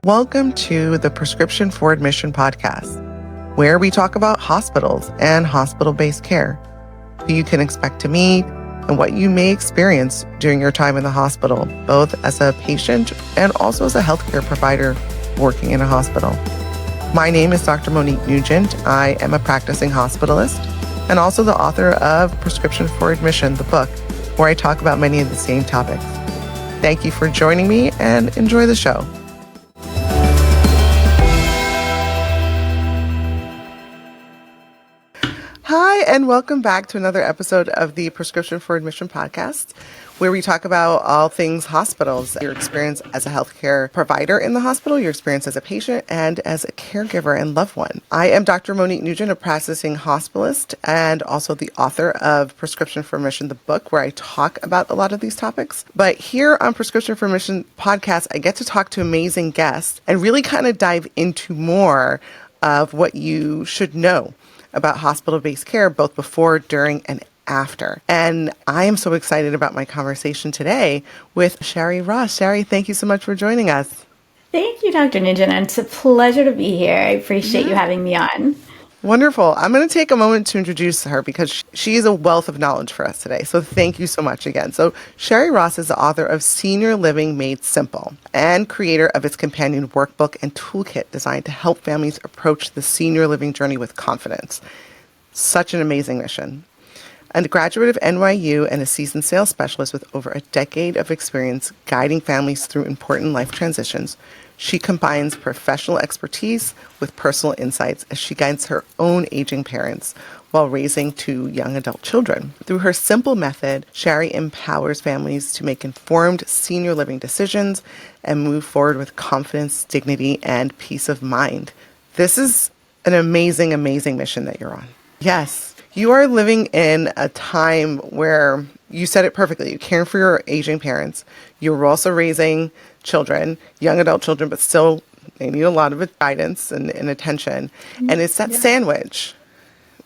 Welcome to the Prescription for Admission podcast, where we talk about hospitals and hospital-based care, who you can expect to meet, and what you may experience during your time in the hospital, both as a patient and also as a healthcare provider working in a hospital. My name is Dr. Monique Nugent. I am a practicing hospitalist and also the author of Prescription for Admission, the book, where I talk about many of the same topics. Thank you for joining me and enjoy the show. Hi, and welcome back to another episode of the Prescription for Admission podcast, where we talk about all things hospitals, your experience as a healthcare provider in the hospital, your experience as a patient, and as a caregiver and loved one. I am Dr. Monique Nugent, a practicing hospitalist and also the author of Prescription for Admission, the book, where I talk about a lot of these topics. But here on Prescription for Admission podcast, I get to talk to amazing guests and really kind of dive into more of what you should know about hospital-based care, both before, during, and after. And I am so excited about my conversation today with Shari Ross. Shari, thank you so much for joining us. Thank you, Dr. Nugent. It's a pleasure to be here. I appreciate you having me on. Wonderful. I'm going to take a moment to introduce her because she is a wealth of knowledge for us today. So thank you so much again. So Shari Ross is the author of Senior Living Made Simple and creator of its companion workbook and toolkit designed to help families approach the senior living journey with confidence. Such an amazing mission. A graduate of NYU and a seasoned sales specialist with over a decade of experience guiding families through important life transitions, she combines professional expertise with personal insights as she guides her own aging parents while raising two young adult children. Through her simple method, Shari empowers families to make informed senior living decisions and move forward with confidence, dignity, and peace of mind. This is an amazing, amazing mission that you're on. Yes, you are living in a time where you said it perfectly. You're caring for your aging parents. You're also raising children, young adult children, but still they need a lot of guidance and attention. And it's that sandwich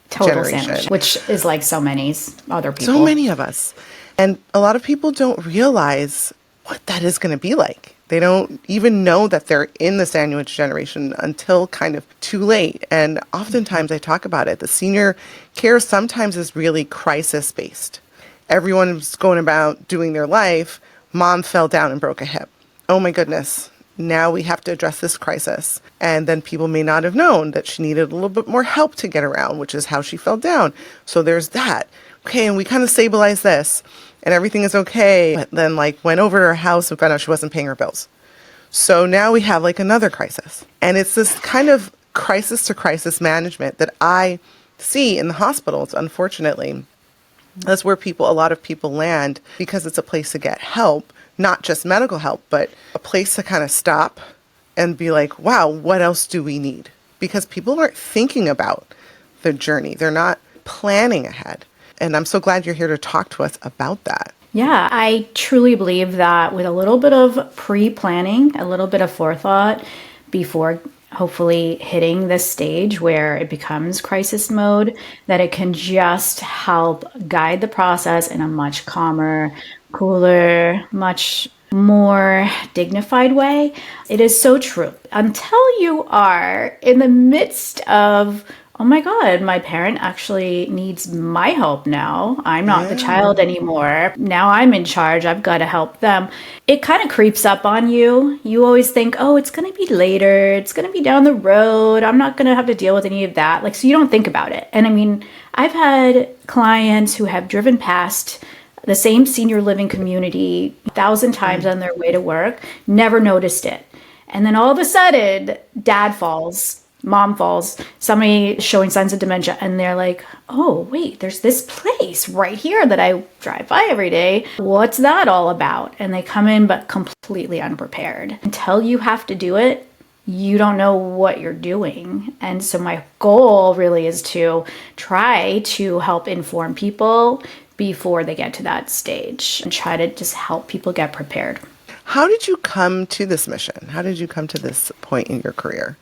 Total generation. sandwich, which is like so many other people. So many of us. And a lot of people don't realize what that is going to be like. They don't even know that they're in the sandwich generation until kind of too late. And oftentimes I talk about it. The senior care sometimes is really crisis-based. Everyone's going about doing their life. Mom fell down and broke a hip. Oh my goodness. Now we have to address this crisis. And then people may not have known that she needed a little bit more help to get around, which is how she fell down. So there's that. Okay, and we kind of stabilize this and everything is okay. But then went over to her house and found out she wasn't paying her bills. So now we have another crisis. And it's this kind of crisis to crisis management that I see in the hospitals, unfortunately. That's where a lot of people land because it's a place to get help, not just medical help, but a place to kind of stop and be like, wow, what else do we need? Because people aren't thinking about the journey. They're not planning ahead. And I'm so glad you're here to talk to us about that. Yeah, I truly believe that with a little bit of pre-planning, a little bit of forethought before hopefully hitting this stage where it becomes crisis mode, that it can just help guide the process in a much calmer, cooler, much more dignified way. It is so true. Until you are in the midst of, oh my God, my parent actually needs my help now. I'm not the child anymore. Now I'm in charge. I've got to help them. It kind of creeps up on you. You always think, oh, it's going to be later. It's going to be down the road. I'm not going to have to deal with any of that. So you don't think about it. And I mean, I've had clients who have driven past the same senior living community 1,000 times on their way to work, never noticed it. And then all of a sudden, dad falls. Mom falls, somebody showing signs of dementia, and they're like, oh, wait, there's this place right here that I drive by every day. What's that all about? And they come in, but completely unprepared. Until you have to do it, you don't know what you're doing. And so my goal really is to try to help inform people before they get to that stage and try to just help people get prepared. How did you come to this mission? How did you come to this point in your career?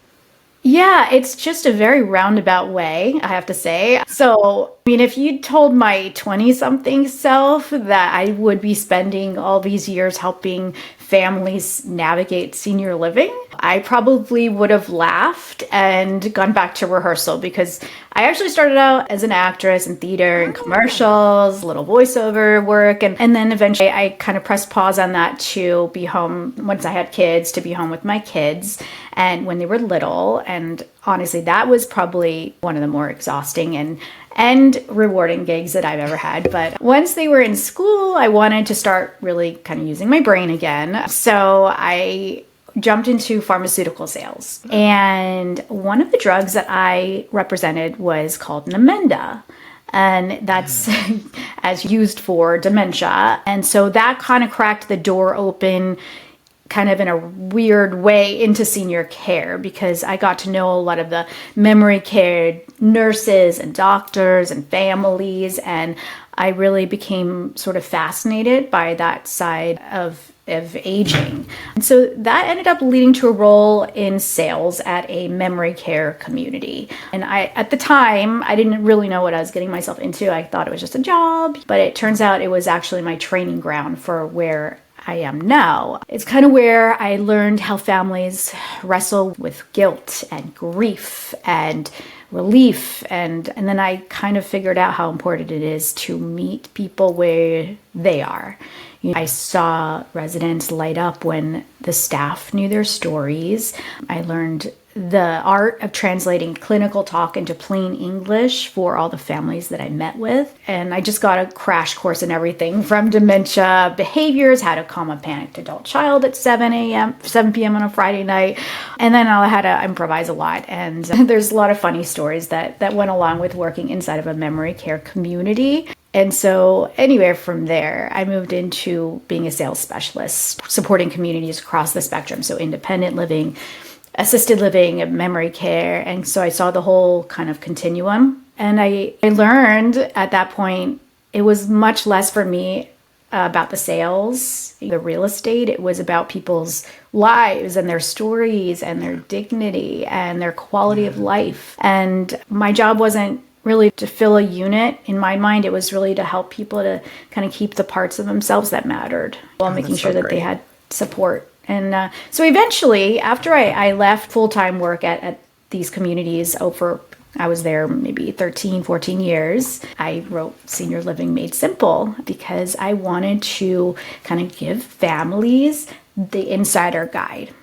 Yeah, it's just a very roundabout way, I have to say. So, I mean, if you told my 20-something self that I would be spending all these years helping families navigate senior living, I probably would have laughed and gone back to rehearsal because I actually started out as an actress in theater and commercials, little voiceover work. And then eventually I kind of pressed pause on that to be home once I had kids, to be home with my kids and when they were little. And honestly, that was probably one of the more exhausting and rewarding gigs that I've ever had. But once they were in school, I wanted to start really kind of using my brain again. So I jumped into pharmaceutical sales. And one of the drugs that I represented was called Namenda. And that's as used for dementia. And so that kind of cracked the door open kind of in a weird way into senior care because I got to know a lot of the memory care nurses and doctors and families. And I really became sort of fascinated by that side of aging. And so that ended up leading to a role in sales at a memory care community. And at the time, I didn't really know what I was getting myself into. I thought it was just a job, but it turns out it was actually my training ground for where I am now. It's kind of where I learned how families wrestle with guilt and grief and relief. And then I kind of figured out how important it is to meet people where they are. I saw residents light up when the staff knew their stories. I learned the art of translating clinical talk into plain English for all the families that I met with. And I just got a crash course in everything from dementia behaviors, how to calm a panicked adult child at 7 p.m. on a Friday night. And then I had to improvise a lot. And there's a lot of funny stories that went along with working inside of a memory care community. And so anywhere from there, I moved into being a sales specialist, supporting communities across the spectrum. So independent living, assisted living, memory care. And so I saw the whole kind of continuum. And I learned at that point, it was much less for me about the sales, the real estate. It was about people's lives and their stories and their dignity and their quality of life. And my job wasn't really to fill a unit. In my mind, it was really to help people to kind of keep the parts of themselves that mattered while making sure that they had support. And so eventually, after I left full-time work at these communities I was there maybe 13, 14 years, I wrote Senior Living Made Simple because I wanted to kind of give families the insider guide.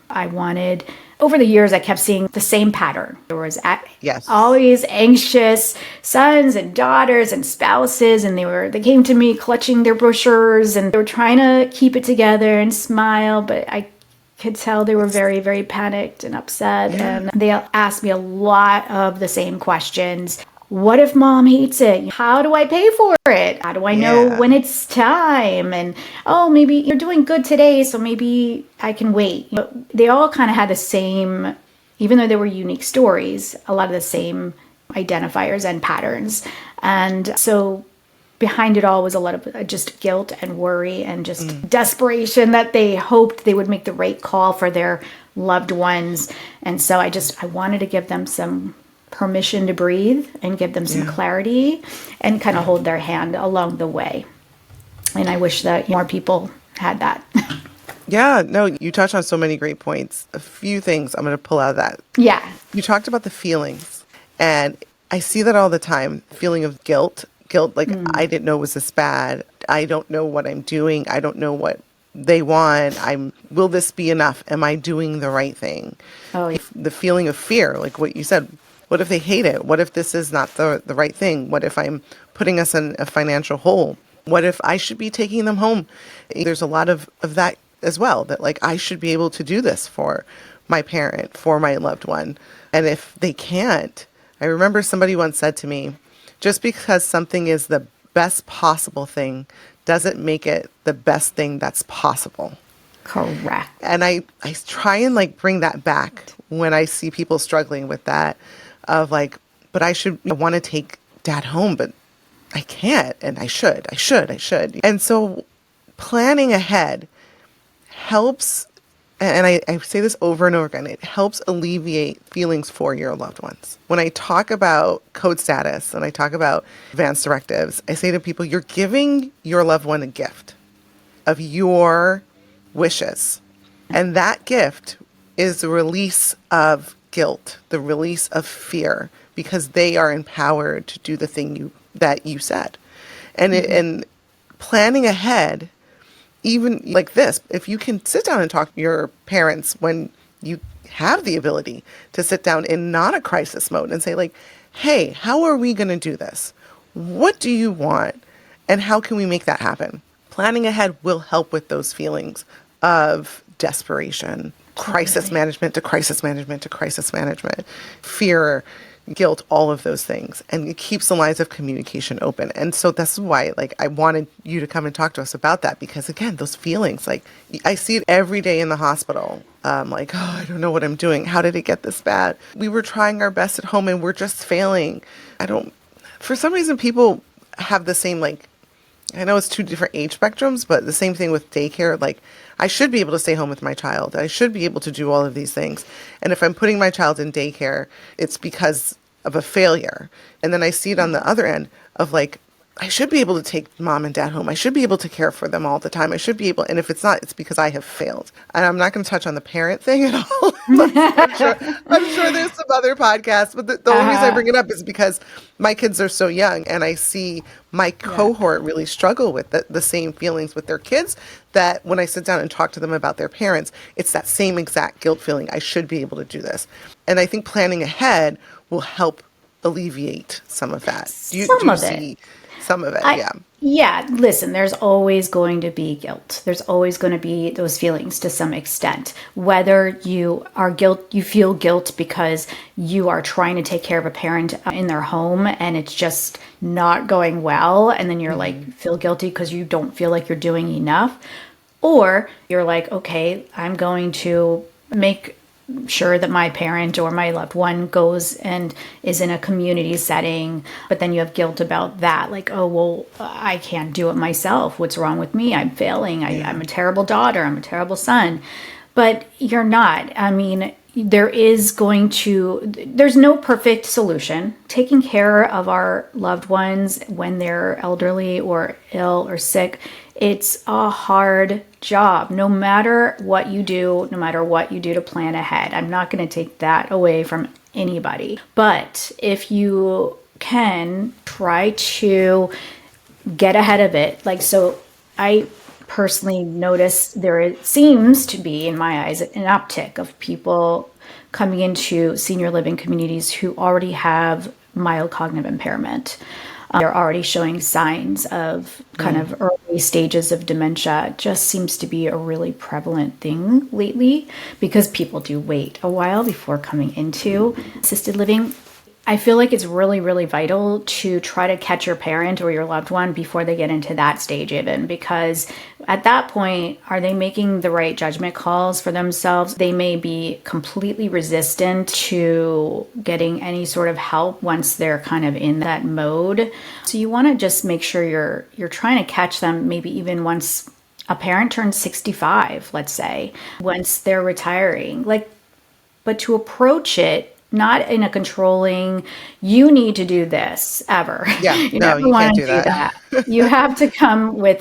Over the years, I kept seeing the same pattern. There was always anxious sons and daughters and spouses, and they came to me clutching their brochures, and they were trying to keep it together and smile, but I could tell they were very, very panicked and upset, and they asked me a lot of the same questions. What if mom hates it? How do I pay for it? How do I know when it's time? And, oh, maybe you're doing good today, so maybe I can wait. They all kind of had the same, even though they were unique stories, a lot of the same identifiers and patterns. And so behind it all was a lot of just guilt and worry and just desperation that they hoped they would make the right call for their loved ones. And so I wanted to give them some permission to breathe and give them some clarity and kind of hold their hand along the way. And I wish that more people had that. Yeah, no, you touched on so many great points. A few things I'm going to pull out of that. Yeah. You talked about the feelings, and I see that all the time. Feeling of guilt, like I didn't know it was this bad. I don't know what I'm doing. I don't know what they want. Will this be enough? Am I doing the right thing? Oh, yeah. The feeling of fear, like what you said. What if they hate it? What if this is not the right thing? What if I'm putting us in a financial hole? What if I should be taking them home? There's a lot of that as well, that like I should be able to do this for my parent, for my loved one. And if they can't, I remember somebody once said to me, just because something is the best possible thing doesn't make it the best thing that's possible. Correct. And I try and like bring that back when I see people struggling with that. Of like, but I want to take dad home, but I can't, and I should. And so planning ahead helps, and I say this over and over again, it helps alleviate feelings for your loved ones. When I talk about code status and I talk about advance directives, I say to people, you're giving your loved one a gift of your wishes. And that gift is the release of guilt, the release of fear, because they are empowered to do the thing that you said. And planning ahead, even like this, if you can sit down and talk to your parents when you have the ability to sit down in not a crisis mode and say like, hey, how are we going to do this? What do you want? And how can we make that happen? Planning ahead will help with those feelings of desperation, crisis management to crisis management to crisis management, fear, guilt, all of those things. And it keeps the lines of communication open. And so that's why, like, I wanted you to come and talk to us about that, because again, those feelings, like, I see it every day in the hospital. Like, oh, I don't know what I'm doing. How did it get this bad? We were trying our best at home and we're just failing. For some reason, people have the same, like, I know it's two different age spectrums, but the same thing with daycare. Like, I should be able to stay home with my child. I should be able to do all of these things. And if I'm putting my child in daycare, it's because of a failure. And then I see it on the other end of like, I should be able to take mom and dad home. I should be able to care for them all the time. I should be able, and if it's not, it's because I have failed. And I'm not going to touch on the parent thing at all. I'm sure there's some other podcasts, but the only reason I bring it up is because my kids are so young and I see my cohort really struggle with the same feelings with their kids, that when I sit down and talk to them about their parents, it's that same exact guilt feeling. I should be able to do this. And I think planning ahead will help alleviate some of that. Do you see some of it? Yeah, listen, there's always going to be guilt. There's always going to be those feelings to some extent. Whether you feel guilt because you are trying to take care of a parent in their home and it's just not going well, and then you're like, feel guilty because you don't feel like you're doing enough. Or you're like, okay, I'm going to make sure that my parent or my loved one goes and is in a community setting, but then you have guilt about that. Like, oh, well, I can't do it myself. What's wrong with me? I'm failing. I'm a terrible daughter. I'm a terrible son. But you're not. I mean, there's no perfect solution. Taking care of our loved ones when they're elderly or ill or sick, it's a hard job, no matter what you do to plan ahead. I'm not going to take that away from anybody. But if you can try to get ahead of it, like, so I personally notice there seems to be, in my eyes, an uptick of people coming into senior living communities who already have mild cognitive impairment. They're already showing signs of kind of early stages of dementia. It just seems to be a really prevalent thing lately because people do wait a while before coming into assisted living. I feel like it's really, really vital to try to catch your parent or your loved one before they get into that stage even, because at that point, are they making the right judgment calls for themselves? They may be completely resistant to getting any sort of help once they're kind of in that mode. So you want to just make sure you're trying to catch them maybe even once a parent turns 65, let's say, once they're retiring. But to approach it not in a controlling, you need to do this ever. Yeah, you no, never you want can't to do do that. You have to come with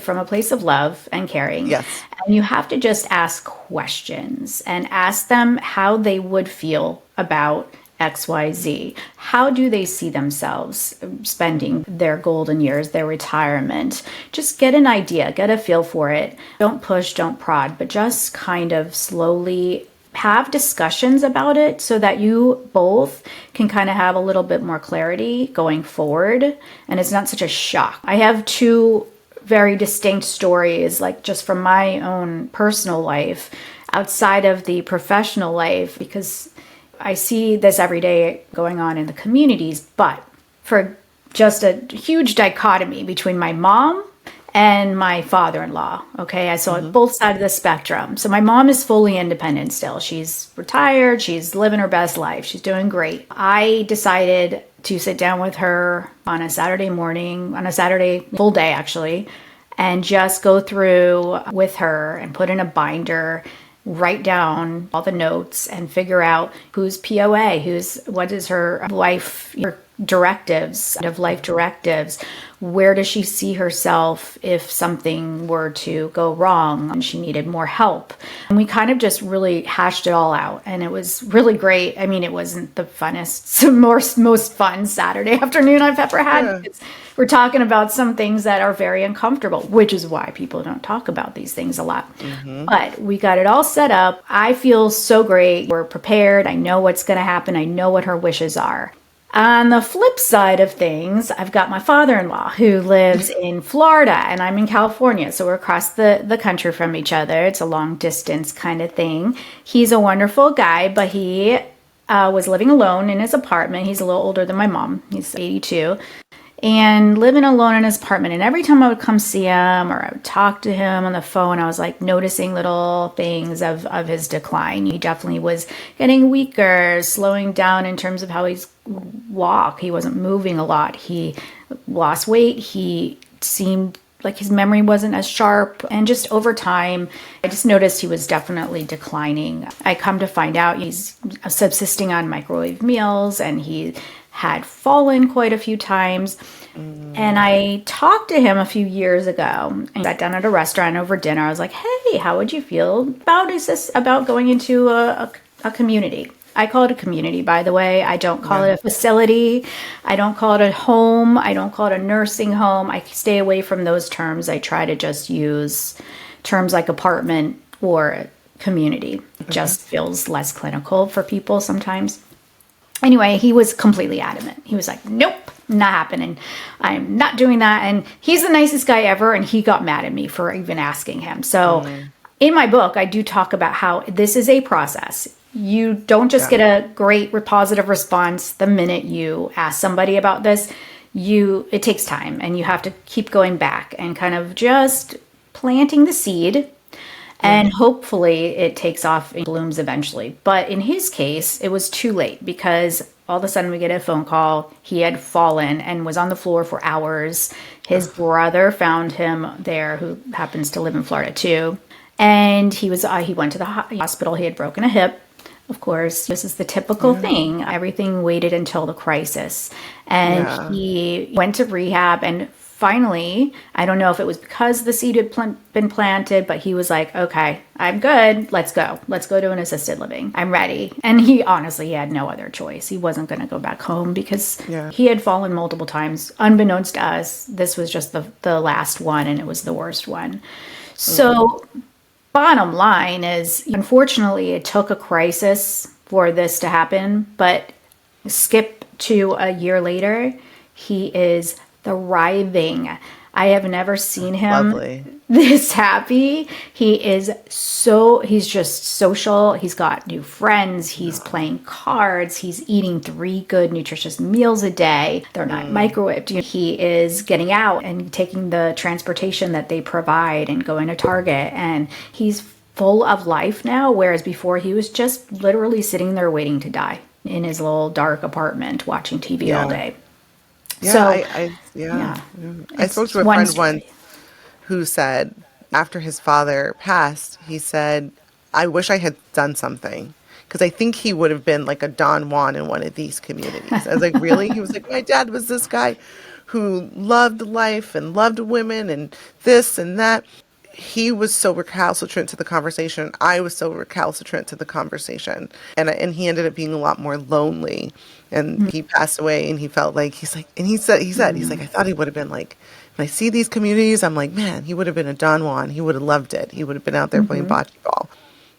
from a place of love and caring. Yes. And you have to just ask questions and ask them how they would feel about XYZ. How do they see themselves spending their golden years, their retirement? Just get an idea, get a feel for it. Don't push, don't prod, but just kind of slowly have discussions about it so that you both can kind of have a little bit more clarity going forward and it's not such a shock. I have two very distinct stories, like just from my own personal life outside of the professional life, because I see this every day going on in the communities. But for just a huge dichotomy between my mom and my father-in-law. Okay, I saw both sides of the spectrum. So my mom is fully independent still. She's retired. She's living her best life. She's doing great. I decided to sit down with her on a Saturday morning, on a Saturday full day actually, and just go through with her and put in a binder, write down all the notes and figure out who's POA, what is her life, her directives, of life directives. Where does she see herself if something were to go wrong and she needed more help? And we kind of just really hashed it all out. And it was really great. I mean, it wasn't the funnest, most fun Saturday afternoon I've ever had. Yeah. Because we're talking about some things that are very uncomfortable, which is why people don't talk about these things a lot. But we got it all set up. I feel so great. We're prepared. I know what's going to happen. I know what her wishes are. On the flip side of things, I've got my father-in-law who lives in Florida and I'm in California. So we're across the country from each other. It's a long distance kind of thing. He's a wonderful guy, but he was living alone in his apartment. He's a little older than my mom. He's 82. And living alone in his apartment. And every time I would come see him or I would talk to him on the phone, I was like noticing little things of his decline. He definitely was getting weaker, slowing down in terms of how he's walk. He wasn't moving a lot. He lost weight. He seemed like his memory wasn't as sharp. And just over time, I just noticed he was definitely declining. I come to find out he's subsisting on microwave meals and he had fallen quite a few times. And I talked to him a few years ago and sat down at a restaurant over dinner. I was like, hey, how would you feel about going into a community? I call it a community, by the way. I don't call it a facility. I don't call it a home. I don't call it a nursing home. I stay away from those terms. I try to just use terms like apartment or community. It just feels less clinical for people sometimes. Anyway, he was completely adamant. He was like, nope, not happening. I'm not doing that. And he's the nicest guy ever. And he got mad at me for even asking him. So in my book, I do talk about how this is a process. You don't just get a great positive response the minute you ask somebody about this. It takes time and you have to keep going back and kind of just planting the seed. And hopefully it takes off and blooms eventually. But in his case, it was too late because all of a sudden we get a phone call. He had fallen and was on the floor for hours. His brother found him there, who happens to live in Florida too. And he went to the hospital. He had broken a hip. Of course, this is the typical thing. Everything waited until the crisis. And he went to rehab and finally, I don't know if it was because the seed had been planted, but he was like, okay, I'm good. Let's go. Let's go to an assisted living. I'm ready. And he had no other choice. He wasn't going to go back home because he had fallen multiple times. Unbeknownst to us, this was just the last one and it was the worst one. So bottom line is, unfortunately, it took a crisis for this to happen, but skip to a year later, he is thriving. I have never seen him this happy. He's just social. He's got new friends. He's playing cards. He's eating 3 good, nutritious meals a day. They're not microwaved. He is getting out and taking the transportation that they provide and going to Target. And he's full of life now, whereas before he was just literally sitting there waiting to die in his little dark apartment watching TV all day. Yeah, So, I spoke to a friend once who said after his father passed, he said, I wish I had done something because I think he would have been like a Don Juan in one of these communities. I was like, really? He was like, my dad was this guy who loved life and loved women and this and that. He was so recalcitrant to the conversation. I was so recalcitrant to the conversation. And he ended up being a lot more lonely. And he passed away and he felt like, he said, he's like, I thought he would have been like, when I see these communities, I'm like, man, he would have been a Don Juan. He would have loved it. He would have been out there playing bocce ball.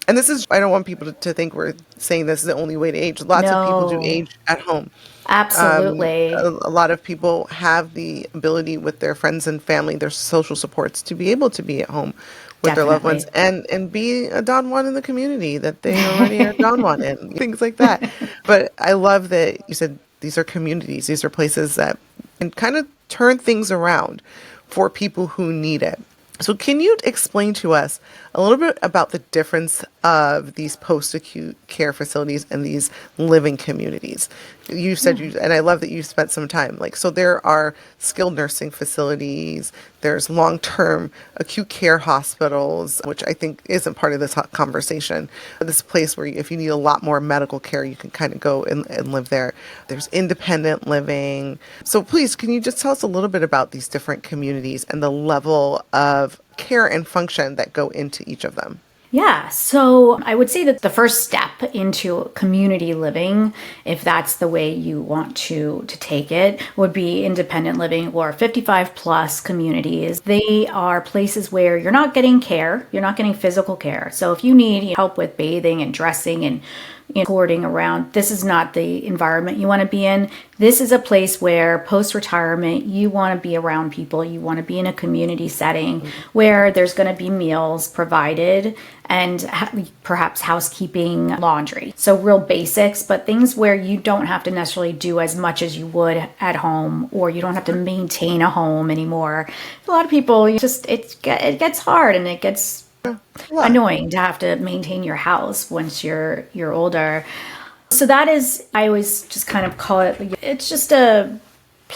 And this is, I don't want people to think we're saying this is the only way to age. Lots of people do age at home. Absolutely. A lot of people have the ability with their friends and family, their social supports, to be able to be at home with their loved ones and be a Don Juan in the community that they already are Don Juan in, things like that. But I love that you said these are communities. These are places that can kind of turn things around for people who need it. So, can you explain to us a little bit about the difference of these post-acute care facilities and these living communities? You said you, and I love that you spent some time. Like, so there are skilled nursing facilities, there's long-term acute care hospitals, which I think isn't part of this conversation. This place where if you need a lot more medical care, you can kind of go and live there. There's independent living. So, please, can you just tell us a little bit about these different communities and the level of care and function that go into each of them? Yeah, so I would say that the first step into community living, if that's the way you want to take it, would be independent living or 55 plus communities. They are places where you're not getting care, you're not getting physical care. So if you need help with bathing and dressing and hoarding around, this is not the environment you want to be in. This is a place where post-retirement, you want to be around people. You want to be in a community setting where there's going to be meals provided and perhaps housekeeping, laundry. So real basics, but things where you don't have to necessarily do as much as you would at home, or you don't have to maintain a home anymore. A lot of people, it gets hard and it gets annoying to have to maintain your house once you're older. So that is, I always just kind of call it, it's just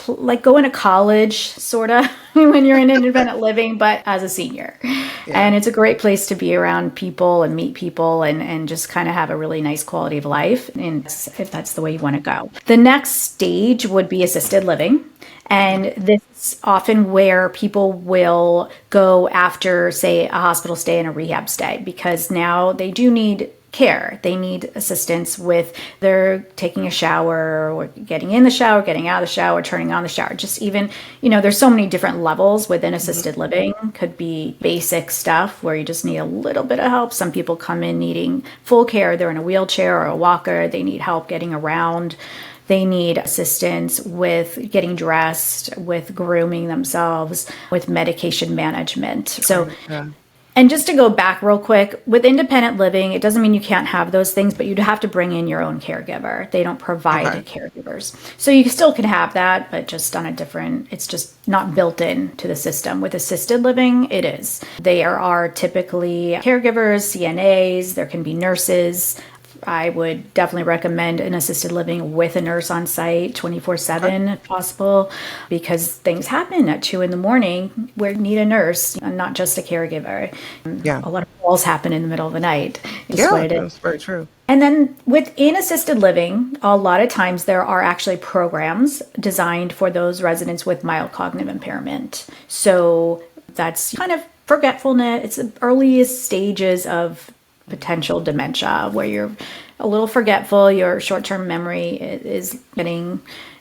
like going to college sort of when you're in independent living, but as a senior. Yeah. And it's a great place to be around people and meet people and just kind of have a really nice quality of life, and if that's the way you want to go. The next stage would be assisted living. And this is often where people will go after, say, a hospital stay and a rehab stay, because now they do need care. They need assistance with their taking a shower or getting in the shower, getting out of the shower, turning on the shower. Just even, there's so many different levels within assisted living. Could be basic stuff where you just need a little bit of help. Some people come in needing full care. They're in a wheelchair or a walker. They need help getting around. They need assistance with getting dressed, with grooming themselves, with medication management. So, and just to go back real quick, with independent living, it doesn't mean you can't have those things, but you'd have to bring in your own caregiver. They don't provide caregivers. So you still can have that, but just on a different, it's just not built into the system. With assisted living, it is. There are typically caregivers, CNAs, there can be nurses. I would definitely recommend an assisted living with a nurse on site 24/7 if possible, because things happen at 2 a.m. where you need a nurse and not just a caregiver. Yeah. A lot of falls happen in the middle of the night. Yeah, that's very true. And then within assisted living, a lot of times there are actually programs designed for those residents with mild cognitive impairment. So that's kind of forgetfulness. It's the earliest stages of potential dementia, where you're a little forgetful, your short-term memory is getting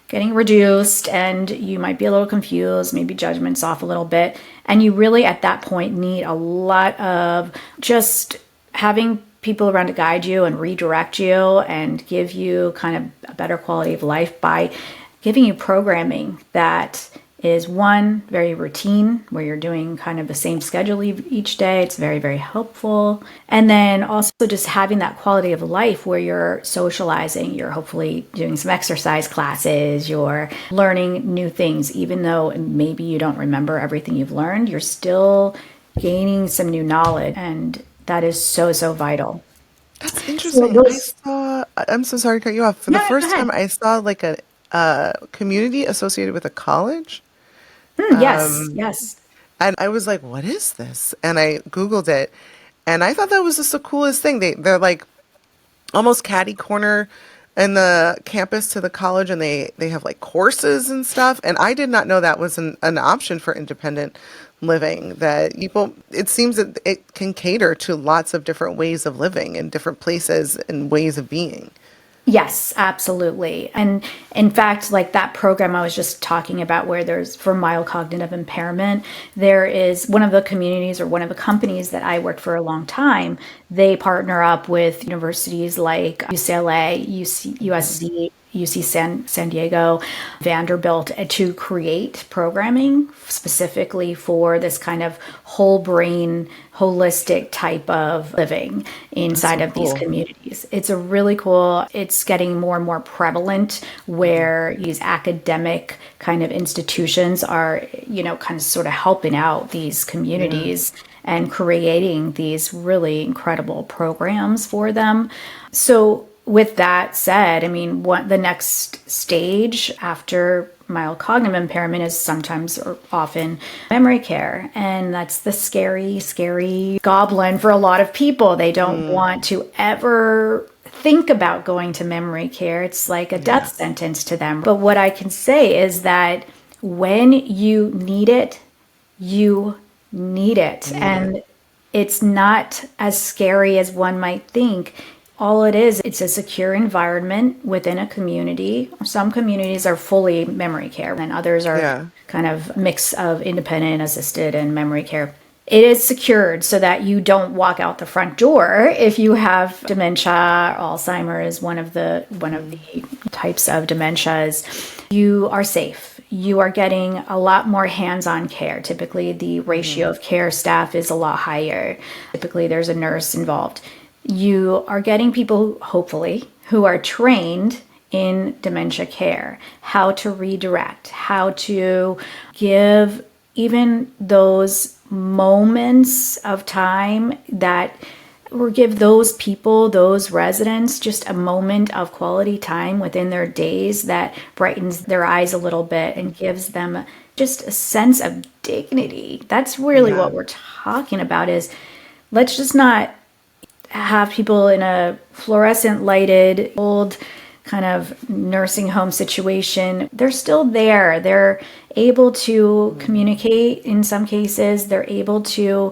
reduced, and you might be a little confused, maybe judgment's off a little bit, and you really at that point need a lot of just having people around to guide you and redirect you and give you kind of a better quality of life by giving you programming that is, one, very routine, where you're doing kind of the same schedule each day. It's very, very helpful. And then also just having that quality of life where you're socializing, you're hopefully doing some exercise classes, you're learning new things. Even though maybe you don't remember everything you've learned, you're still gaining some new knowledge. And that is so, so vital. That's interesting. I'm so sorry to cut you off. For the first time, I saw like a community associated with a college. Yes. And I was like, what is this? And I Googled it, and I thought that was just the coolest thing. They're like almost catty corner in the campus to the college, and they have like courses and stuff. And I did not know that was an option for independent living, that people, it seems that it can cater to lots of different ways of living in different places and ways of being. Yes, absolutely. And in fact, like that program I was just talking about, where there's for mild cognitive impairment, there is one of the communities or one of the companies that I worked for a long time. They partner up with universities like UCLA, USC, UC San Diego, Vanderbilt, to create programming specifically for this kind of whole brain, holistic type of living inside so of these cool. communities. It's a really cool, it's getting more and more prevalent where these academic kind of institutions are, kind of sort of helping out these Yeah. communities and creating these really incredible programs for them. So with that said, I mean, what the next stage after mild cognitive impairment is sometimes or often memory care. And that's the scary, scary goblin for a lot of people. They don't want to ever think about going to memory care. It's like a death Yes. sentence to them. But what I can say is that when you need it, you need it. Need it. And it's not as scary as one might think. All it is, it's a secure environment within a community. Some communities are fully memory care, and others are Yeah. kind of mix of independent, assisted, and memory care. It is secured so that you don't walk out the front door if you have dementia. Alzheimer's, one of the types of dementias. You are safe. You are getting a lot more hands-on care. Typically, the ratio of care staff is a lot higher. Typically, there's a nurse involved. You are getting people, hopefully, who are trained in dementia care, how to redirect, how to give even those moments of time that, or give those people, those residents, just a moment of quality time within their days that brightens their eyes a little bit and gives them just a sense of dignity. That's really Yeah. what we're talking about is, let's just not have people in a fluorescent lighted old kind of nursing home situation. They're still there. They're able to communicate in some cases. They're able to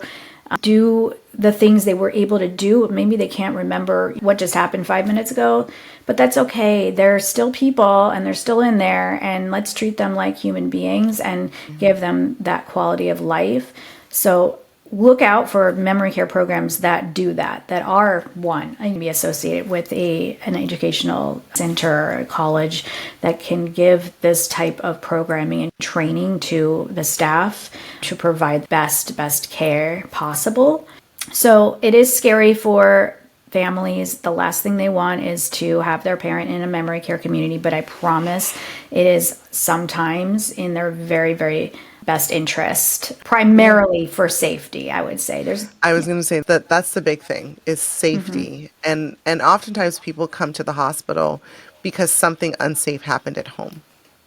do the things they were able to do. Maybe they can't remember what just happened 5 minutes ago, but that's okay. They're still people and they're still in there, and let's treat them like human beings and give them that quality of life. So look out for memory care programs that do that, that are one, and be associated with an educational center or a college that can give this type of programming and training to the staff to provide best care possible. So it is scary for families. The last thing they want is to have their parent in a memory care community, but I promise it is sometimes in their very, very best interest, primarily for safety, I would say. I was going to say that that's the big thing is safety. And oftentimes people come to the hospital because something unsafe happened at home.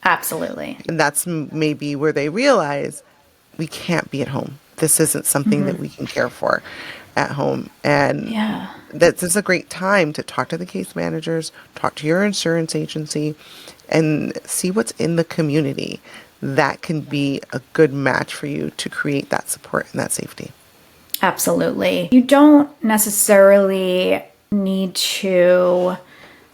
Absolutely. And that's maybe where they realize we can't be at home. This isn't something that we can care for at home. And Yeah. this is a great time to talk to the case managers, talk to your insurance agency, and see what's in the community that can be a good match for you to create that support and that safety. Absolutely. You don't necessarily need to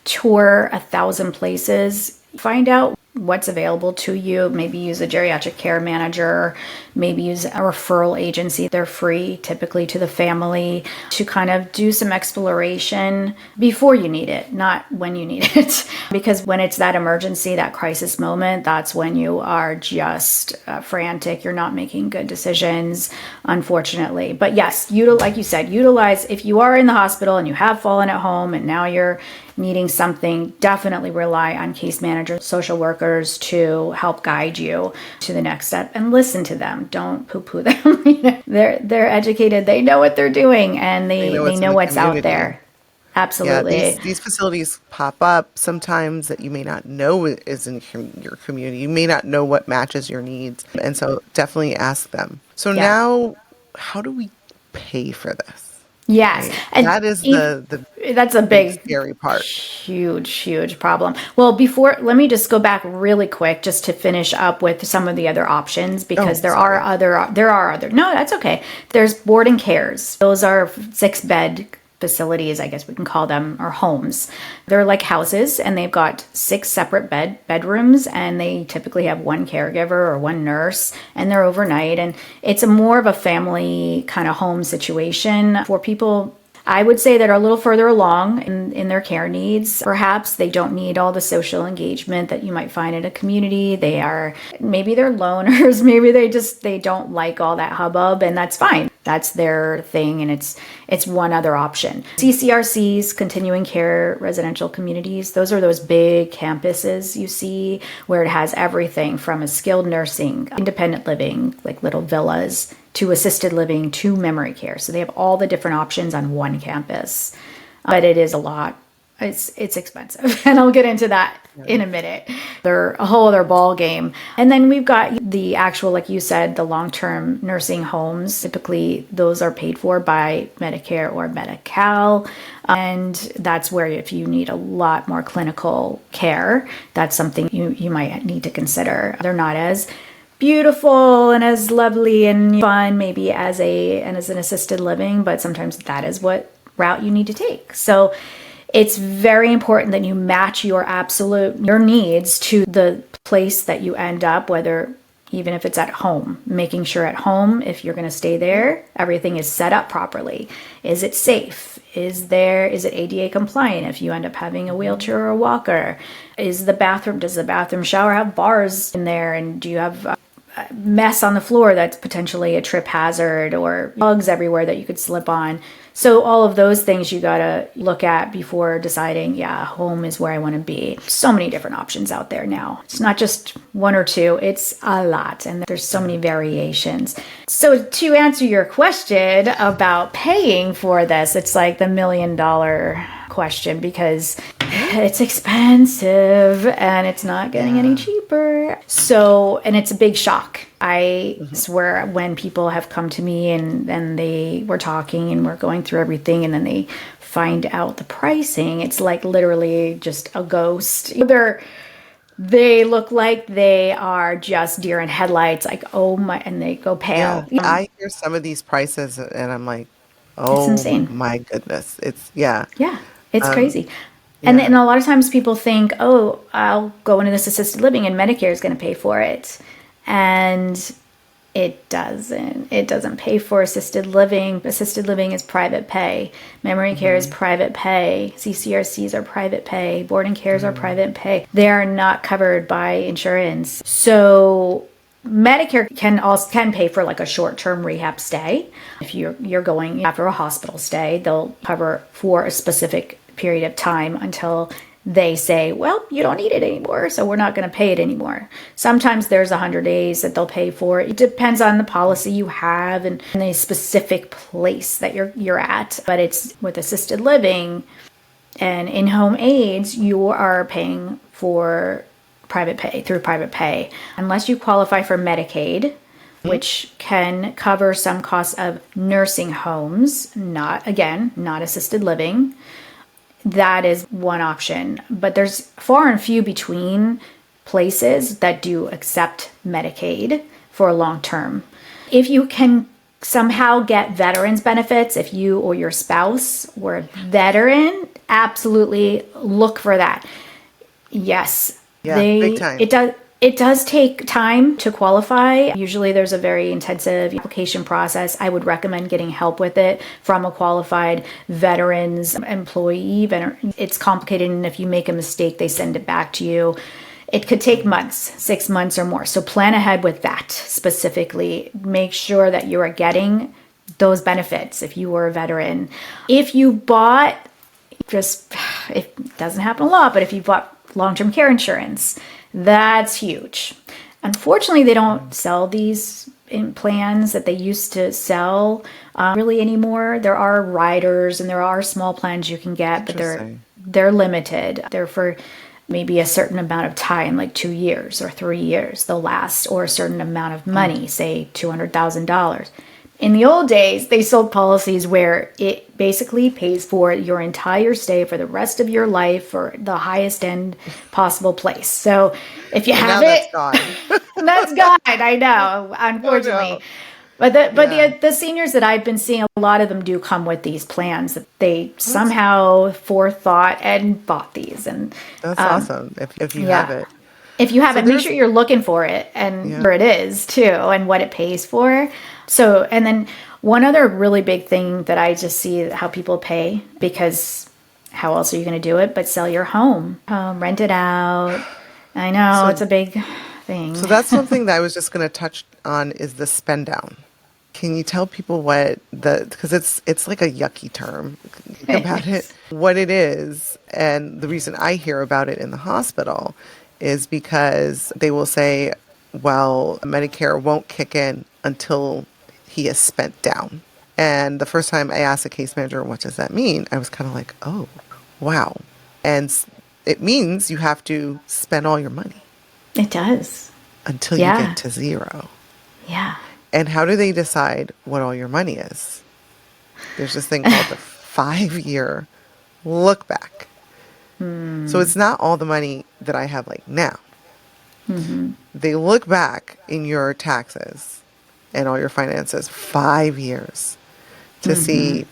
tour 1,000 places. Find out what's available to you. Maybe use a geriatric care manager, maybe use a referral agency. They're free typically to the family to kind of do some exploration before you need it, not when you need it. Because when it's that emergency, that crisis moment, that's when you are just frantic. You're not making good decisions, unfortunately. But yes, like you said, utilize, if you are in the hospital and you have fallen at home and now you're needing something, definitely rely on case managers, social workers to help guide you to the next step and listen to them. Don't poo-poo them. They're educated. They know what they're doing, and they know what's out there. Yeah, Absolutely. these facilities pop up sometimes that you may not know is in your community. You may not know what matches your needs. And so definitely ask them. So Yeah. now, how do we pay for this? Yes. Right? And That is that's a big big, scary part. huge problem. Well, let me just go back really quick just to finish up with some of the other options, because there sorry. are other, no, that's okay. There's boarding cares. Those are 6-bed facilities, I guess we can call them, or homes. They're like houses, and they've got 6 separate bedrooms, and they typically have one caregiver or one nurse, and they're overnight. And it's more of a family kind of home situation for people. I would say that are a little further along in their care needs. Perhaps they don't need all the social engagement that you might find in a community. Maybe they're loners, maybe they don't like all that hubbub, and that's fine. That's their thing, and it's one other option. CCRCs, continuing care residential communities, those are those big campuses you see where it has everything from a skilled nursing, independent living, like little villas, to assisted living, to memory care. So they have all the different options on one campus. But it is a lot. It's expensive. And I'll get into that in a minute. They're a whole other ball game. And then we've got the actual, like you said, the long-term nursing homes. Typically, those are paid for by Medicare or Medi-Cal. And that's where if you need a lot more clinical care, that's something you might need to consider. They're not as beautiful and as lovely and fun maybe as an assisted living, but sometimes that is what route you need to take. So it's very important that you match your needs to the place that you end up, even if it's at home, making sure at home, if you're going to stay there, everything is set up properly. Is it safe? Is it ADA compliant if you end up having a wheelchair or a walker? Does the bathroom shower have bars in there? And do you have a mess on the floor that's potentially a trip hazard, or bugs everywhere that you could slip on? So all of those things you gotta look at before deciding, yeah, home is where I want to be. So many different options out there now. It's not just one or two, it's a lot, and there's so many variations. So to answer your question about paying for this, it's like the $1 million question, because it's expensive and it's not getting any cheaper. So, and it's a big shock. I swear, when people have come to me and they were talking and we're going through everything, and then they find out the pricing, it's like literally just a ghost. They look like they are just deer in headlights, like, oh my, and they go pale. Yeah, I hear some of these prices and I'm like, It's oh insane. my goodness. Yeah. Yeah, it's crazy. Yeah. And a lot of times people think, oh, I'll go into this assisted living and Medicare is going to pay for it. And it doesn't. It doesn't pay for assisted living. Assisted living is private pay. Memory care is private pay. CCRCs are private pay. Boarding cares are private pay. They are not covered by insurance. So Medicare can pay for like a short-term rehab stay. If you're going after a hospital stay, they'll cover for a specific period of time until they say, well, you don't need it anymore, so we're not going to pay it anymore. Sometimes there's 100 days that they'll pay for it. It depends on the policy you have and the specific place that you're at. But it's with assisted living and in-home aides, you are paying for private pay, through private pay, unless you qualify for Medicaid, which can cover some costs of nursing homes, not assisted living. That is one option, but there's far and few between places that do accept Medicaid for long term. If you can somehow get veterans benefits, if you or your spouse were a veteran, absolutely look for that. Yes, Yeah, big time. It does take time to qualify. Usually there's a very intensive application process. I would recommend getting help with it from a qualified veterans employee. It's complicated, and if you make a mistake, they send it back to you. It could take months, 6 months or more. So plan ahead with that specifically. Make sure that you are getting those benefits if you were a veteran. If you bought, it doesn't happen a lot, but if you bought long-term care insurance, that's huge. Unfortunately, they don't sell these in plans that they used to sell really anymore. There are riders and there are small plans you can get, but they're limited. They're for maybe a certain amount of time, like 2 years or 3 years, they'll last, or a certain amount of money, say $200,000. In the old days, they sold policies where it basically pays for your entire stay for the rest of your life for the highest end possible place. So if you have it, that's gone. that's gone. I know, unfortunately. Oh, no. But the seniors that I've been seeing, a lot of them do come with these plans that they somehow forethought and bought these. And That's awesome if you have it. if you have it, make sure you're looking for it and where it is too, and what it pays for. So, and then One other really big thing that I just see how people pay, because how else are you going to do it but sell your home, rent it out. I know it's So a big thing. so that's something that I was just going to touch on is the spend down. Can you tell people what because it's like a yucky term think about it, what it is, and the reason I hear about it in the hospital is because they will say, well, Medicare won't kick in until he is spent down. And the first time I asked a case manager, what does that mean? I was kind of like, oh, wow. And it means you have to spend all your money It does. until you Yeah. get to zero. Yeah. And how do they decide what all your money is? There's this thing called the 5-year look back. So it's not all the money that I have like now. They look back in your taxes and all your finances 5 years to see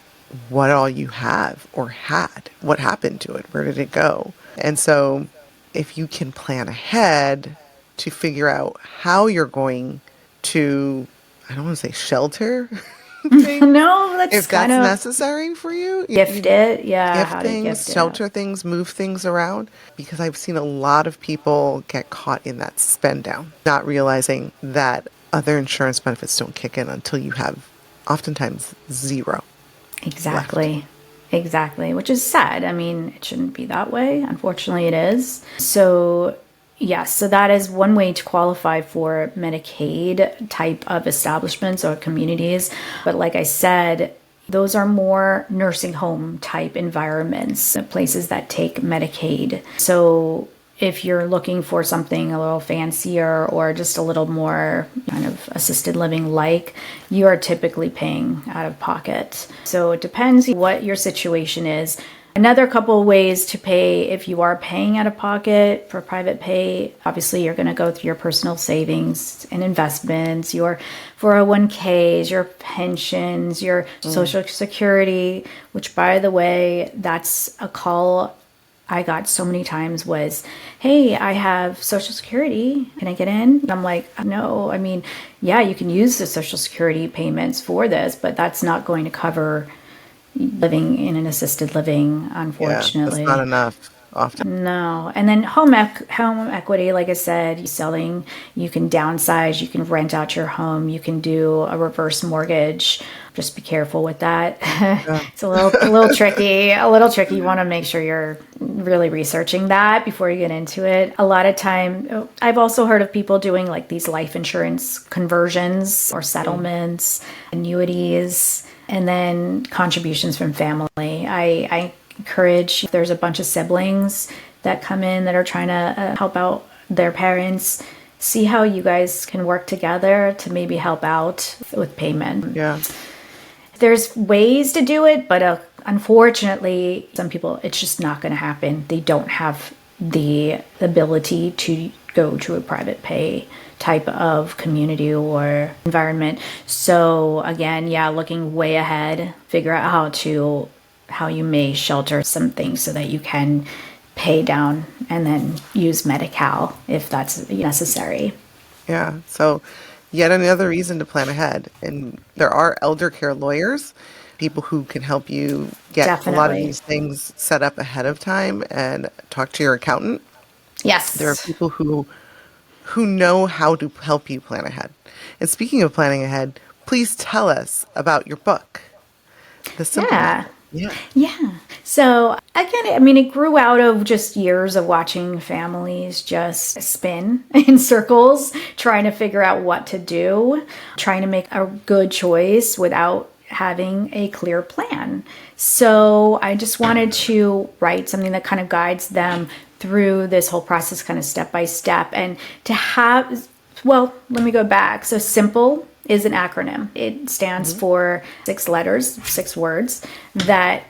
what all you have or had, what happened to it, where did it go? And so if you can plan ahead to figure out how you're going to, I don't want to say shelter things, No, that's if kind that's of necessary for you, gift it. Yeah. gift How to things, gift it. shelter things, move things around, because I've seen a lot of people get caught in that spend down, not realizing that other insurance benefits don't kick in until you have oftentimes zero left. Exactly. Exactly. Which is sad. I mean, it shouldn't be that way. Unfortunately, it is. So, yes, so that is one way to qualify for Medicaid type of establishments or communities. But like I said, those are more nursing home type environments, places that take Medicaid. So if you're looking for something a little fancier or just a little more kind of assisted living like, you are typically paying out of pocket. So it depends what your situation is. Another couple of ways to pay if you are paying out of pocket for private pay, obviously you're going to go through your personal savings and investments, your 401ks, your pensions, your social security, which by the way, that's a call I got so many times was, hey, I have Social Security. Can I get in? And I'm like, no. I mean, yeah, you can use the Social Security payments for this, but that's not going to cover living in an assisted living, Yeah, that's not unfortunately. enough often. No. And then home equity, like I said, selling, you can downsize, you can rent out your home, you can do a reverse mortgage. Just be careful with that. Yeah. It's a little tricky, a little tricky. You want to make sure you're really researching that before you get into it. A lot of time, I've also heard of people doing like these life insurance conversions or settlements, annuities, and then contributions from family. I encourage, if there's a bunch of siblings that come in that are trying to help out their parents, see how you guys can work together to maybe help out with payment. Yeah. There's ways to do it, but unfortunately, some people, it's just not going to happen. They don't have the ability to go to a private pay type of community or environment. So again, yeah, looking way ahead, figure out how you may shelter some things so that you can pay down and then use Medi-Cal if that's necessary. Yeah. So, yet another reason to plan ahead. And there are elder care lawyers, people who can help you get a lot of Definitely. these things set up ahead of time and talk to your accountant. There are Yes. people who know how to help you plan ahead. And speaking of planning ahead, please tell us about your book, The Simple Yeah. Method. Yeah. Yeah. So again, I mean, it grew out of just years of watching families just spin in circles, trying to figure out what to do, trying to make a good choice without having a clear plan. So I just wanted to write something that kind of guides them through this whole process, kind of step by step, and to have, well, let me go back. So simple is an acronym. It stands Hmm. for 6 letters, 6 words, that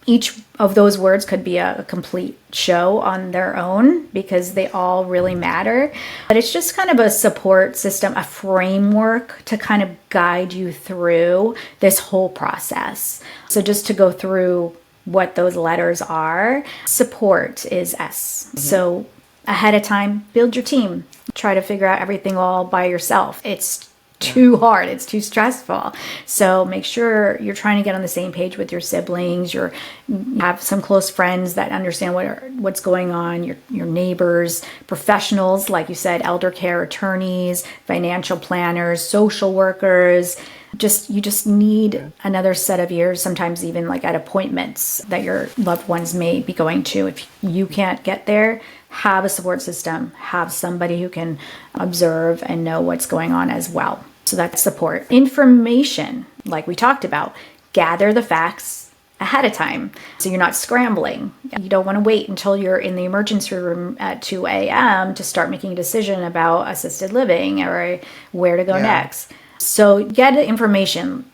each of those words could be a complete show on their own because they all really matter. But it's just kind of a support system, a framework to kind of guide you through this whole process. So just to go through what those letters are, support is S. So ahead of time, build your team. Try to figure out everything all by yourself. It's too hard. It's too stressful. So make sure you're trying to get on the same page with your siblings. You have some close friends that understand what's going on, your neighbors, professionals, like you said, elder care attorneys, financial planners, social workers. You just need another set of ears, sometimes even like at appointments that your loved ones may be going to. If you can't get there, have a support system, have somebody who can observe and know what's going on as well. So that's support. Information, like we talked about, gather the facts ahead of time so you're not scrambling. You don't want to wait until you're in the emergency room at 2 a.m. to start making a decision about assisted living or where to go next. So get information,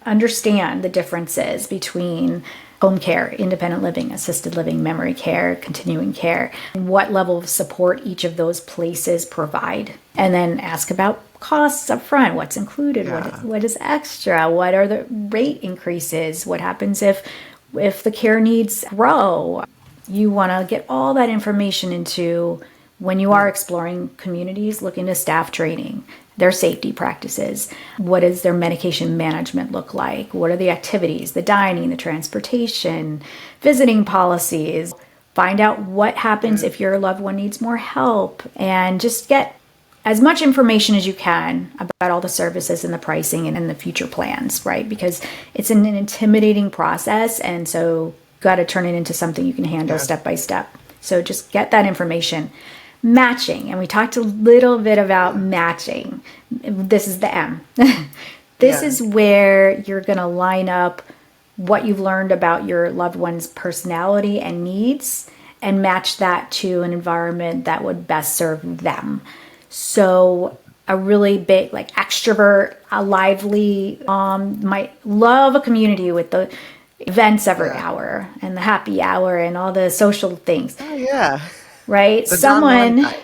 understand the differences between home care, independent living, assisted living, memory care, continuing care, and what level of support each of those places provide. And then ask about costs up front. What's included? What is extra? What are the rate increases? What happens if the care needs grow? You want to get all that information into when you are exploring communities, look into staff training, their safety practices. What does their medication management look like? What are the activities, the dining, the transportation, visiting policies? Find out what happens if your loved one needs more help, and just get as much information as you can about all the services and the pricing and the future plans, right? Because it's an intimidating process, and so got to turn it into something you can handle step by step. So just get that information. Matching, and we talked a little bit about matching. This is the M. This is where you're going to line up what you've learned about your loved one's personality and needs and match that to an environment that would best serve them. So a really big, like extrovert, a lively, might love a community with the events every hour and the happy hour and all the social things. Oh, yeah. Right? The Don Juan type.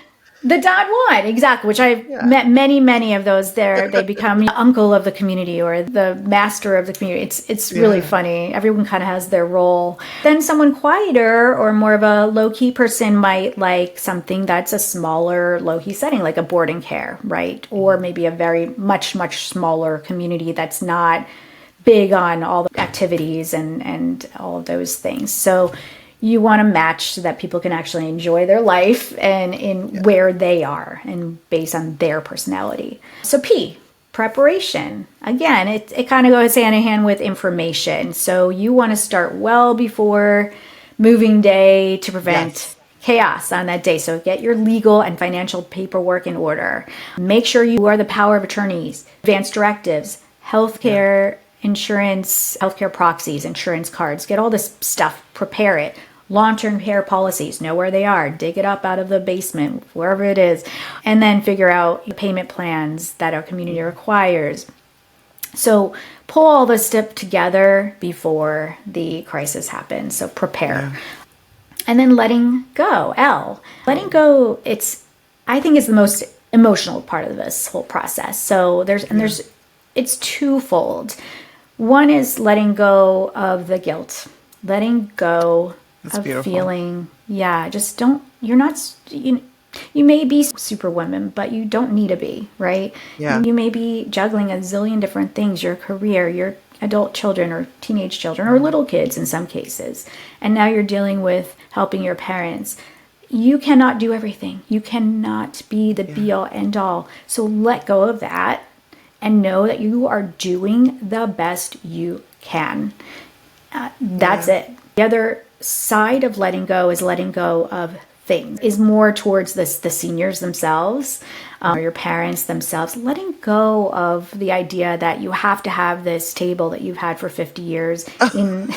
The Don Juan, exactly, which I've met many of those there. They become the uncle of the community or the master of the community. It's really funny. Everyone kind of has their role. Then someone quieter or more of a low-key person might like something that's a smaller, low-key setting, like a boarding care, right? Or maybe a very much smaller community that's not big on all the activities and all of those things. So you want to match so that people can actually enjoy their life and in where they are and based on their personality. So P, preparation. Again, it kind of goes hand in hand with information. So you want to start well before moving day to prevent chaos on that day. So get your legal and financial paperwork in order. Make sure you are the power of attorneys, advance directives, healthcare, insurance, healthcare proxies, insurance cards. Get all this stuff, prepare it. Long-term care policies, know where they are, dig it up out of the basement, wherever it is, and then figure out payment plans that our community requires. So pull all this stuff together before the crisis happens. So prepare. And then letting go, L. Letting go, I think is the most emotional part of this whole process. So it's twofold. One is letting go of the guilt, letting go of feeling, you may be superwoman, but you don't need to be, right? Yeah. You may be juggling a zillion different things, your career, your adult children or teenage children or little kids in some cases. And now you're dealing with helping your parents. You cannot do everything. You cannot be the be all end all. So let go of that and know that you are doing the best you can. That's it. The other side of letting go is letting go of things, is more towards the seniors themselves, or your parents themselves, letting go of the idea that you have to have this table that you've had for 50 years in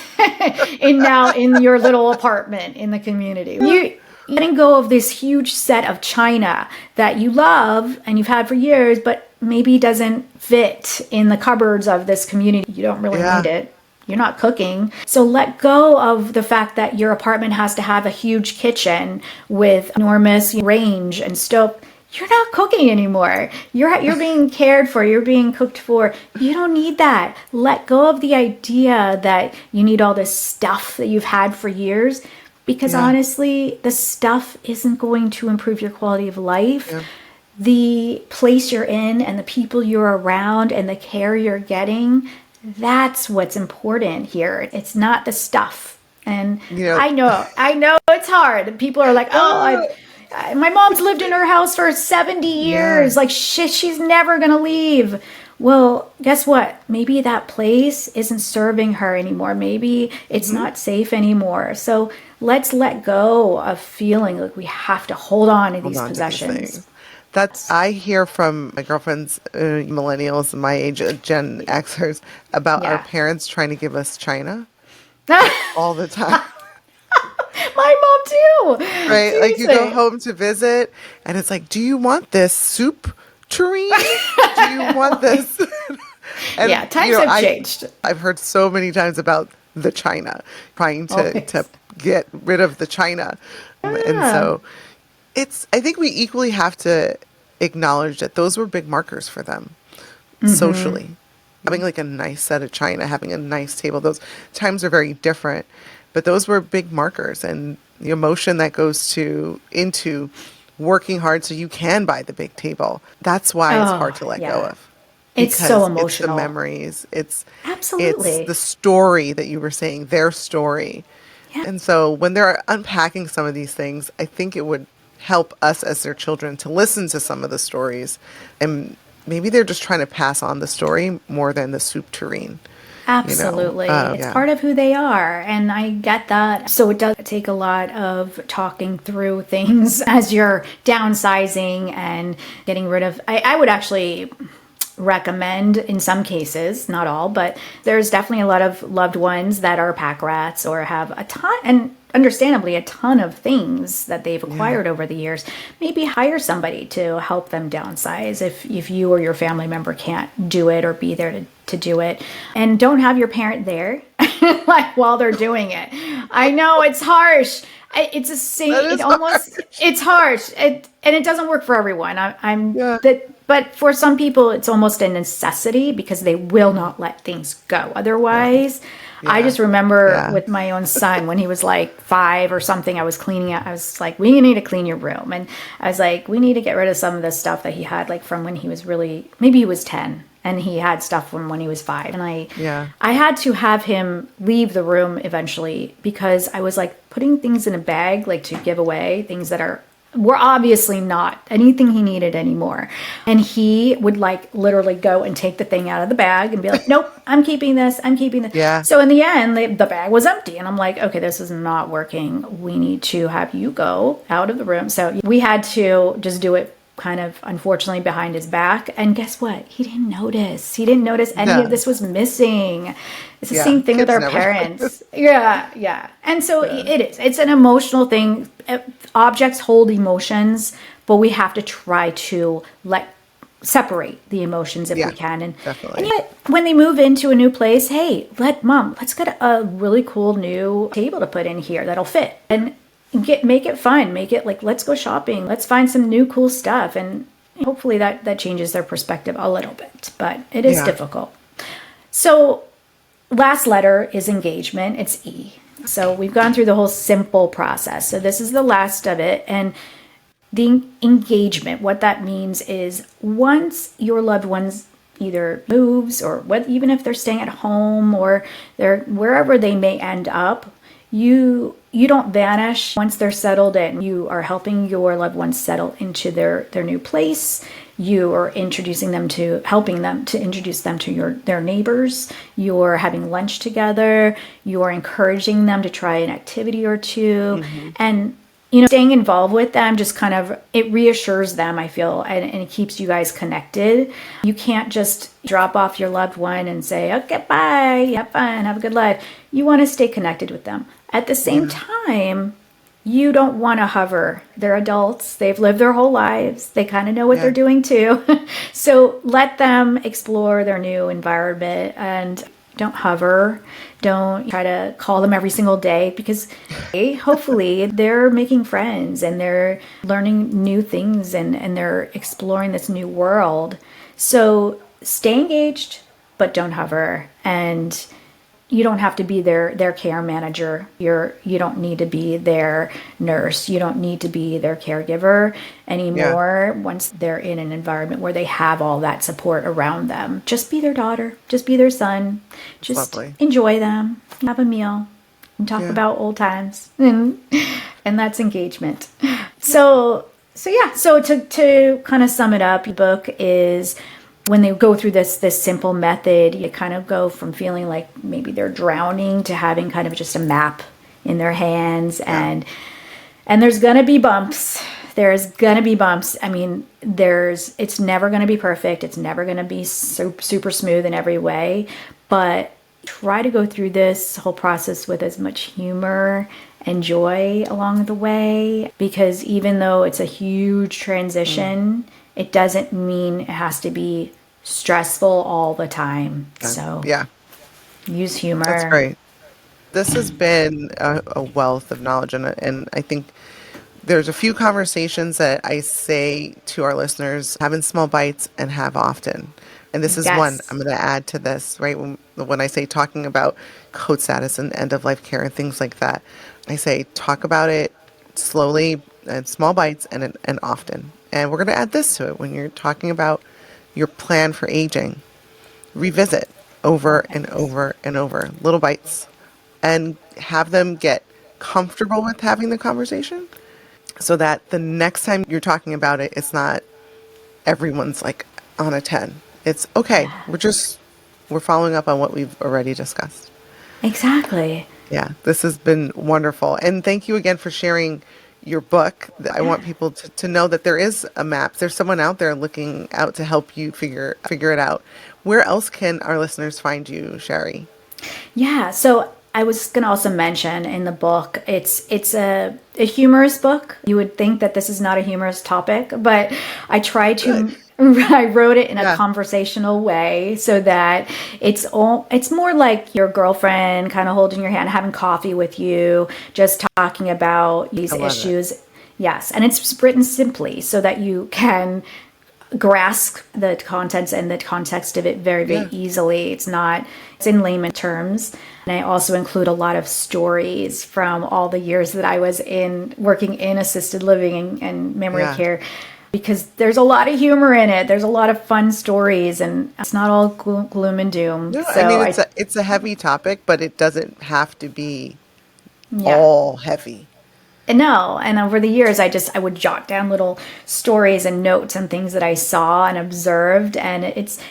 your little apartment in the community. You letting go of this huge set of china that you love and you've had for years, but maybe doesn't fit in the cupboards of this community. You don't really need it. You're not cooking. So let go of the fact that your apartment has to have a huge kitchen with enormous range and stove. You're not cooking anymore. You're being cared for. You're being cooked for. You don't need that. Let go of the idea that you need all this stuff that you've had for years, because honestly, the stuff isn't going to improve your quality of life. the place you're in and the people you're around and the care you're getting, that's what's important here. It's not the stuff. And You know, I know it's hard. People are like, oh, my mom's lived in her house for 70 yeah. years. Like, shit, she's never going to leave. Well, guess what? Maybe that place isn't serving her anymore. Maybe it's not safe anymore. So let's let go of feeling like we have to hold on to Hold these on to these possessions. things. That's I hear from my girlfriends, millennials, my age, Gen Xers, about our Yeah. parents trying to give us China My all the time. mom too. Right? Like you go Seriously. home to visit, and it's like, do you want this soup tureen? Do you want this? And Yeah, times have changed. I've heard so many times about the China, trying to Always. get rid of the China, and Yeah. so I think we equally have to acknowledge that those were big markers for them socially. Having like a nice set of china, having a nice table, those times are very different, but those were big markers, and the emotion that goes into working hard so you can buy the big table. That's why it's hard Oh, to let go yeah. of. It's so Because it's the emotional. memories, it's Absolutely. the story that you were saying, their story. Yeah. And so when they're unpacking some of these things, I think it would help us as their children to listen to some of the stories. And maybe they're just trying to pass on the story more than the soup tureen, you know? Absolutely. It's Yeah. part of who they are. And I get that. So it does take a lot of talking through things as you're downsizing and getting rid of. I would actually recommend in some cases, not all, but there's definitely a lot of loved ones that are pack rats or have a ton, and understandably a ton of things that they've acquired over the years. Maybe hire somebody to help them downsize if you or your family member can't do it or be there to do it. And don't have your parent there like while they're doing it. I know it's harsh. It's a That it is almost hard. it's harsh. And it doesn't work for everyone. I'm Yeah. that but for some people it's almost a necessity because they will not let things go otherwise. I Yeah. just remember Yeah. with my own son when he was like 5 or something, I was cleaning it. I was like, we need to clean your room. And I was like, we need to get rid of some of the stuff that he had like from when he was maybe he was 10 and he had stuff from when he was 5. And Yeah. I had to have him leave the room eventually because I was like putting things in a bag, like to give away, things that were obviously not anything he needed anymore. And he would like literally go and take the thing out of the bag and be like, nope, I'm keeping this. I'm keeping this. Yeah. So in the end, the bag was empty. And I'm like, okay, this is not working. We need to have you go out of the room. So we had to just do it kind of unfortunately behind his back. And guess what? He didn't notice. He didn't notice any of Yeah. this was missing. It's the Yeah. same thing with Kids our never parents. Yeah, yeah. And so it is. It's an emotional thing. Objects hold emotions, but we have to try to separate the emotions if Yeah, we can. And definitely. yet, when they move into a new place, hey, let's get a really cool new table to put in here that'll fit. And make it fun, make it like, let's go shopping, let's find some new cool stuff, and hopefully that changes their perspective a little bit, but it is Yeah. difficult. So last letter is engagement. It's E. So we've gone through the whole simple process, so this is the last of it. And the engagement, what that means is once your loved ones either moves or even if they're staying at home or they're wherever they may end up, you don't vanish. Once they're settled in, you are helping your loved ones settle into their new place. You are helping them to introduce them to their neighbors. You're having lunch together. You're encouraging them to try an activity or two. And staying involved with them just kind of, it reassures them, I feel, and it keeps you guys connected. You can't just drop off your loved one and say, okay, bye, have fun, have a good life. You want to stay connected with them. At the same time, you don't want to hover. They're adults. They've lived their whole lives. They kind of know what they're doing too. So let them explore their new environment and don't hover. Don't try to call them every single day because hopefully they're making friends and they're learning new things and they're exploring this new world. So stay engaged, but don't hover. And you don't have to be their care manager. You don't need to be their nurse. You don't need to be their caregiver Yeah. anymore once they're in an environment where they have all that support around them. Just be their daughter, just be their son, It's just lovely. enjoy them, have a meal, and talk Yeah. about old times. And that's engagement. So to kind of sum it up, the book is when they go through this simple method, you kind of go from feeling like maybe they're drowning to having kind of just a map in their hands. Yeah. And there's gonna be bumps. There's gonna be bumps. I mean, it's never gonna be perfect. It's never gonna be super smooth in every way. But try to go through this whole process with as much humor and joy along the way, because even though it's a huge transition, it doesn't mean it has to be stressful all the time. So Yeah. use That's humor. great. This has been a wealth of knowledge, and I think there's a few conversations that I say to our listeners: have in small bites and have often. And this is one I'm Yes, going to add to this, right? When I say talking about code status and end of life care and things like that, I say talk about it slowly and small bites and often. And we're going to add this to it when you're talking about your plan for aging. Revisit over and perfect. over and over, little bites, and have them get comfortable with having the conversation so that the next time you're talking about it, it's not everyone's like on a 10. It's okay. Yeah, We're following up on what we've already discussed. exactly. Yeah, this has been wonderful. And thank you again for sharing your book. I want people to know that there is a map. There's someone out there looking out to help you figure it out. Where else can our listeners find you, Shari? Yeah, so I was going to also mention in the book, it's a humorous book. You would think that this is not a humorous topic, but I try Good. to I wrote it in a Yeah, conversational way so that it's more like your girlfriend kind of holding your hand, having coffee with you, just talking about these I love it. issues. Yes, and it's written simply so that you can grasp the contents and the context of it very Yeah. easily. It's in layman terms. And I also include a lot of stories from all the years that I was in working in assisted living and memory Yeah. care, because there's a lot of humor in it. There's a lot of fun stories, and it's not all gloom and doom. No, I So mean I, it's a heavy topic, but it doesn't have to be yeah. all heavy. No, and over the years, I would jot down little stories and notes and things that I saw and observed, and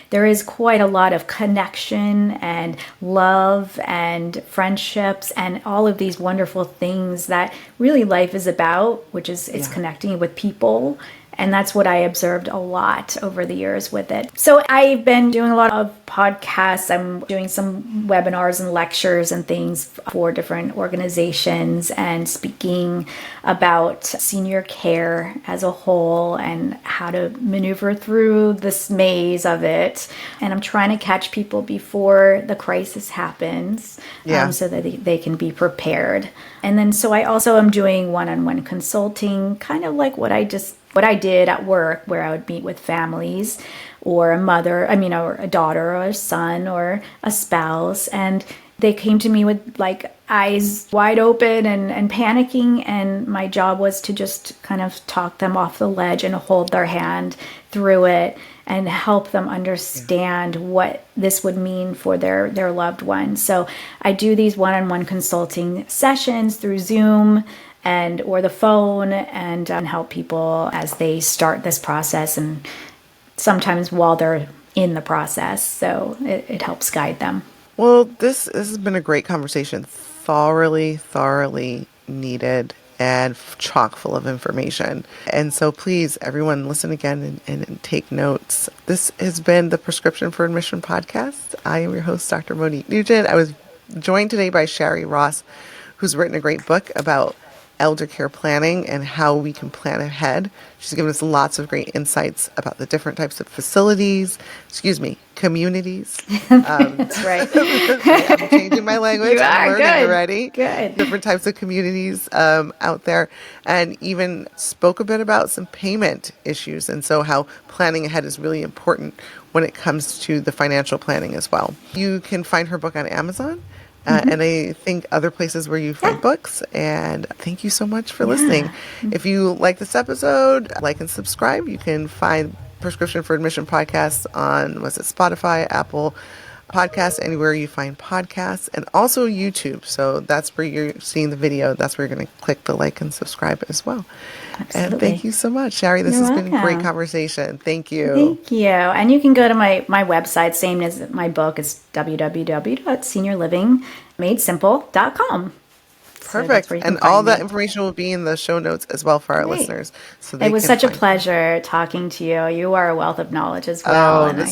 there is quite a lot of connection and love and friendships and all of these wonderful things that really life is about, which is it's Yeah. connecting with people. And that's what I observed a lot over the years with it. So I've been doing a lot of podcasts. I'm doing some webinars and lectures and things for different organizations and speaking about senior care as a whole and how to maneuver through this maze of it. And I'm trying to catch people before the crisis happens, Yeah. so that they can be prepared. And then so I also am doing one-on-one consulting, kind of like what I did at work, where I would meet with families or or a daughter or a son or a spouse. And they came to me with like eyes wide open and panicking. And my job was to just kind of talk them off the ledge and hold their hand through it and help them Yeah. understand what this would mean for their loved ones. So I do these one-on-one consulting sessions through Zoom and or the phone and help people as they start this process and sometimes while they're in the process. So it helps guide them. Well, this has been a great conversation. Thoroughly needed and chock full of information. And so please, everyone, listen again and take notes. This has been the Prescription for Admission podcast. I am your host, Dr. Monique Nugent. I was joined today by Shari Ross, who's written a great book about elder care planning and how we can plan ahead. She's given us lots of great insights about the different types of communities. That's right. I'm changing my language. You I'm are learning good. already. Good. Different types of communities out there, and even spoke a bit about some payment issues. And so, how planning ahead is really important when it comes to the financial planning as well. You can find her book on Amazon. And I think other places where you find books. And thank you so much for listening. Yeah. If you like this episode, like and subscribe. You can find Prescription for Admission podcasts on, was it Spotify, Apple Podcasts, anywhere you find podcasts, and also YouTube. So that's where you're seeing the video. That's where you're going to click the like and subscribe as well. And thank Absolutely. you so much, Shari. This You're has been a great welcome. conversation. Thank you. Thank you. And you can go to my website, same as my book, is www.seniorlivingmadesimple.com. So that's Perfect. where you can And all find that me. information will be in the show notes as well for our Great. listeners. So It they was can such a find. pleasure talking to you. You are a wealth of knowledge as well, Oh, and I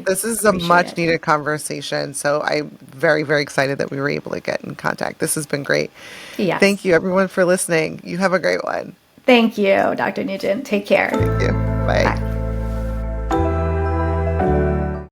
this is a appreciate much it. needed conversation. So I'm very, very excited that we were able to get in contact. This has been great. Yes. Thank you everyone for listening. You have a great one. Thank you, Dr. Nugent. Take care. Thank you. Bye. Bye.